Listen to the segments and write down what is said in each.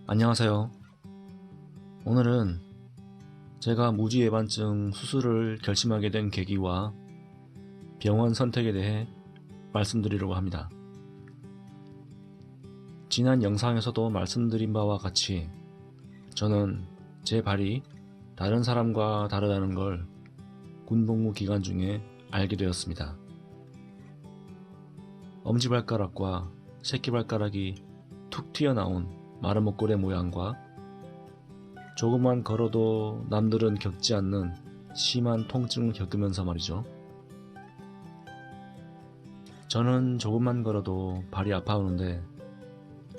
안녕하세요. 오늘은 제가 무지외반증 수술을 결심하게 된 계기와 병원 선택에 대해 말씀드리려고 합니다. 지난 영상에서도 말씀드린 바와 같이 저는 제 발이 다른 사람과 다르다는 걸 군복무 기간 중에 알게 되었습니다. 엄지발가락과 새끼발가락이 툭 튀어나온 마른 목걸이 모양과 조금만 걸어도 남들은 겪지 않는 심한 통증을 겪으면서 말이죠. 저는 조금만 걸어도 발이 아파오는데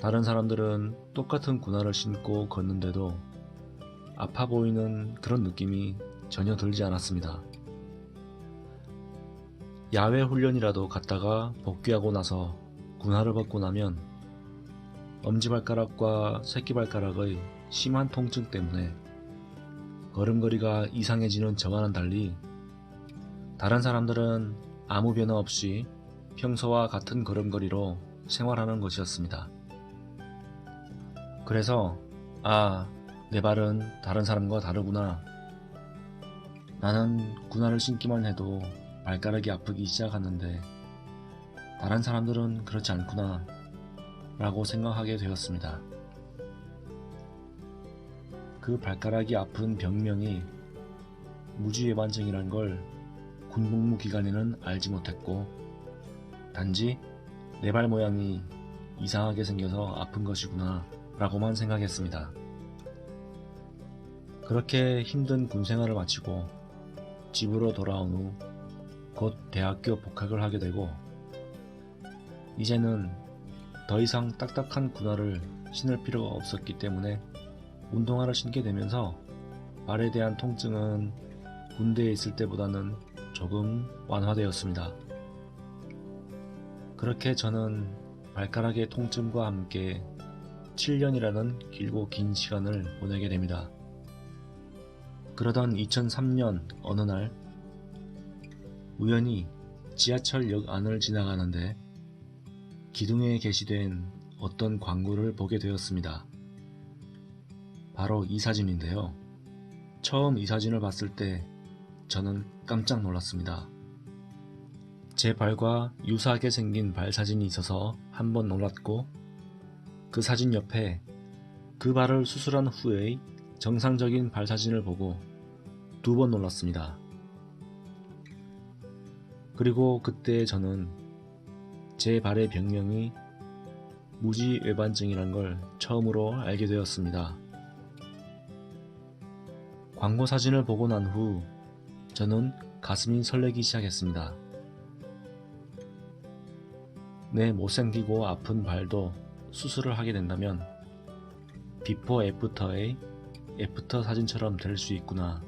다른 사람들은 똑같은 군화를 신고 걷는데도 아파 보이는 그런 느낌이 전혀 들지 않았습니다. 야외 훈련이라도 갔다가 복귀하고 나서 군화를 벗고 나면 엄지발가락과 새끼발가락의 심한 통증 때문에 걸음걸이가 이상해지는 저와는 달리 다른 사람들은 아무 변화 없이 평소와 같은 걸음걸이로 생활하는 것이었습니다. 그래서 내 발은 다른 사람과 다르구나. 나는 군화를 신기만 해도 발가락이 아프기 시작하는데 다른 사람들은 그렇지 않구나 라고 생각하게 되었습니다. 그 발가락이 아픈 병명이 무지외반증이란 걸 군복무 기간에는 알지 못했고 단지 내 발 모양이 이상하게 생겨서 아픈 것이구나 라고만 생각했습니다. 그렇게 힘든 군생활을 마치고 집으로 돌아온 후 곧 대학교 복학을 하게 되고 이제는 더 이상 딱딱한 군화를 신을 필요가 없었기 때문에 운동화를 신게 되면서 발에 대한 통증은 군대에 있을 때보다는 조금 완화되었습니다. 그렇게 저는 발가락의 통증과 함께 7년이라는 길고 긴 시간을 보내게 됩니다. 그러던 2003년 어느 날 우연히 지하철역 안을 지나가는데 기둥에 게시된 어떤 광고를 보게 되었습니다. 바로 이 사진인데요. 처음 이 사진을 봤을 때 저는 깜짝 놀랐습니다. 제 발과 유사하게 생긴 발 사진이 있어서 한번 놀랐고 그 사진 옆에 그 발을 수술한 후의 정상적인 발 사진을 보고 2번 놀랐습니다. 그리고 그때 저는 제 발의 병명이 무지외반증이란 걸 처음으로 알게 되었습니다. 광고 사진을 보고 난 후 저는 가슴이 설레기 시작했습니다. 내 못생기고 아픈 발도 수술을 하게 된다면 비포 애프터의 애프터 사진처럼 될 수 있구나.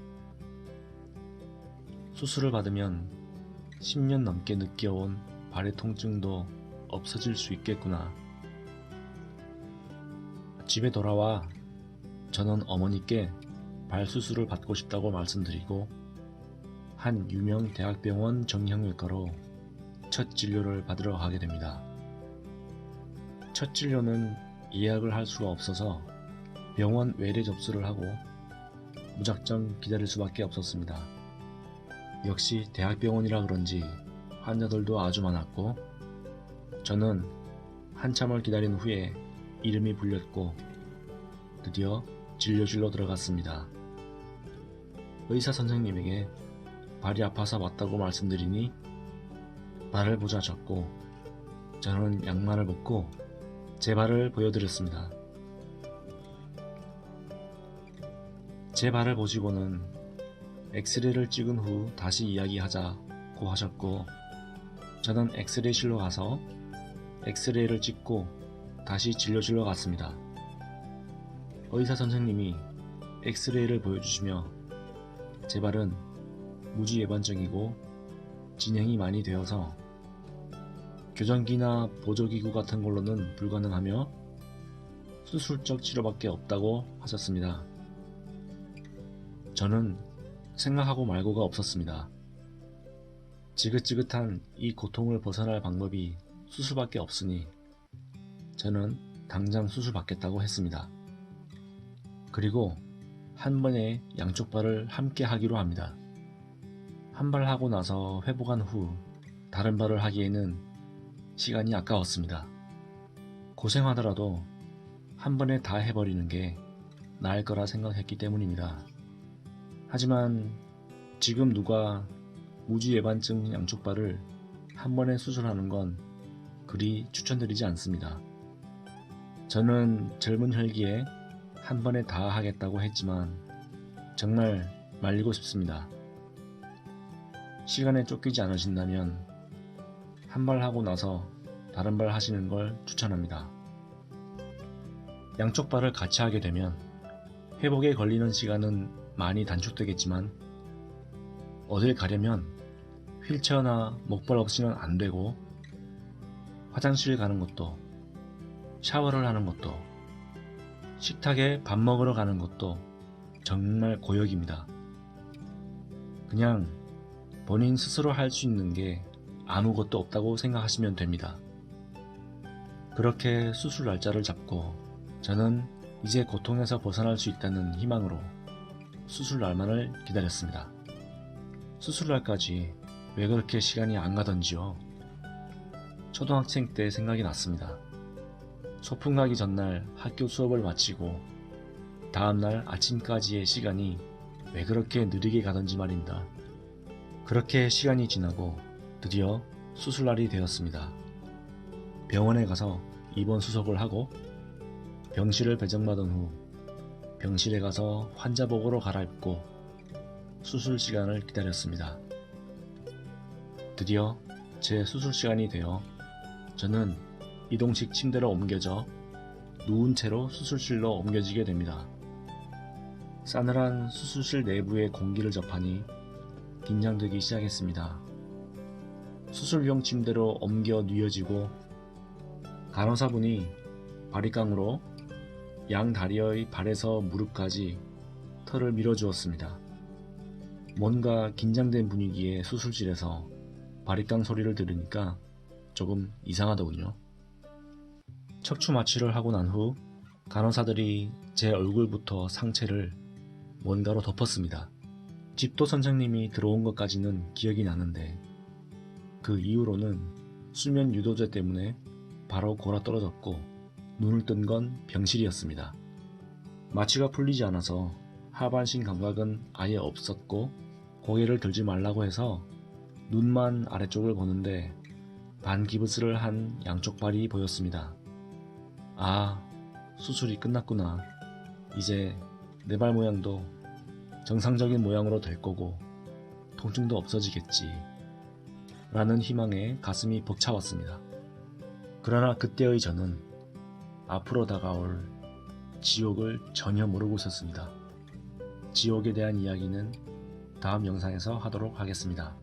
수술을 받으면 10년 넘게 느껴온 발의 통증도 없어질 수 있겠구나. 집에 돌아와 저는 어머니께 발 수술을 받고 싶다고 말씀드리고 한 유명 대학병원 정형외과로 첫 진료를 받으러 가게 됩니다. 첫 진료는 예약을 할 수가 없어서 병원 외래 접수를 하고 무작정 기다릴 수밖에 없었습니다. 역시 대학병원이라 그런지 환자들도 아주 많았고 저는 한참을 기다린 후에 이름이 불렸고 드디어 진료실로 들어갔습니다. 의사 선생님에게 발이 아파서 왔다고 말씀드리니 발을 보자졌고 저는 양말을 벗고 제 발을 보여드렸습니다. 제 발을 보시고는 엑스레이를 찍은 후 다시 이야기하자고 하셨고 저는 엑스레이실로 가서 엑스레이를 찍고 다시 진료실로 갔습니다. 의사 선생님이 엑스레이를 보여주시며 제 발은 무지외반증이고 진행이 많이 되어서 교정기나 보조기구 같은 걸로는 불가능하며 수술적 치료밖에 없다고 하셨습니다. 저는 생각하고 말고가 없었습니다. 지긋지긋한 이 고통을 벗어날 방법이 수술밖에 없으니 저는 당장 수술받겠다고 했습니다. 그리고 한 번에 양쪽 발을 함께 하기로 합니다. 한 발 하고 나서 회복한 후 다른 발을 하기에는 시간이 아까웠습니다. 고생하더라도 한 번에 다 해버리는 게 나을 거라 생각했기 때문입니다. 하지만 지금 누가 무지예반증 양쪽 발을 한 번에 수술하는 건 그리 추천드리지 않습니다. 저는 젊은 혈기에 한 번에 다 하겠다고 했지만 정말 말리고 싶습니다. 시간에 쫓기지 않으신다면 한 발 하고 나서 다른 발 하시는 걸 추천합니다. 양쪽 발을 같이 하게 되면 회복에 걸리는 시간은 많이 단축되겠지만 어딜 가려면 휠체어나 목발 없이는 안 되고 화장실 가는 것도 샤워를 하는 것도 식탁에 밥 먹으러 가는 것도 정말 고역입니다. 그냥 본인 스스로 할 수 있는 게 아무것도 없다고 생각하시면 됩니다. 그렇게 수술 날짜를 잡고 저는 이제 고통에서 벗어날 수 있다는 희망으로 수술 날만을 기다렸습니다. 수술 날까지 왜 그렇게 시간이 안 가던지요. 초등학생 때 생각이 났습니다. 소풍 가기 전날 학교 수업을 마치고 다음날 아침까지의 시간이 왜 그렇게 느리게 가던지 말입니다. 그렇게 시간이 지나고 드디어 수술날이 되었습니다. 병원에 가서 입원 수속을 하고 병실을 배정받은 후 병실에 가서 환자복으로 갈아입고 수술 시간을 기다렸습니다. 드디어 제 수술 시간이 되어 저는 이동식 침대로 옮겨져 누운 채로 수술실로 옮겨지게 됩니다. 싸늘한 수술실 내부의 공기를 접하니 긴장되기 시작했습니다. 수술용 침대로 옮겨 뉘어지고 간호사분이 바리깡으로 양 다리의 발에서 무릎까지 털을 밀어주었습니다. 뭔가 긴장된 분위기의 수술실에서 바리깡 소리를 들으니까 조금 이상하더군요. 척추 마취를 하고 난 후 간호사들이 제 얼굴부터 상체를 뭔가로 덮었습니다. 집도 선생님이 들어온 것까지는 기억이 나는데 그 이후로는 수면 유도제 때문에 바로 골아 떨어졌고 눈을 뜬 건 병실이었습니다. 마취가 풀리지 않아서 하반신 감각은 아예 없었고 고개를 들지 말라고 해서 눈만 아래쪽을 보는데 반기부스를 한 양쪽 발이 보였습니다. 아, 수술이 끝났구나. 이제 내 발 모양도 정상적인 모양으로 될 거고 통증도 없어지겠지. 라는 희망에 가슴이 벅차왔습니다. 그러나 그때의 저는 앞으로 다가올 지옥을 전혀 모르고 있었습니다. 지옥에 대한 이야기는 다음 영상에서 하도록 하겠습니다.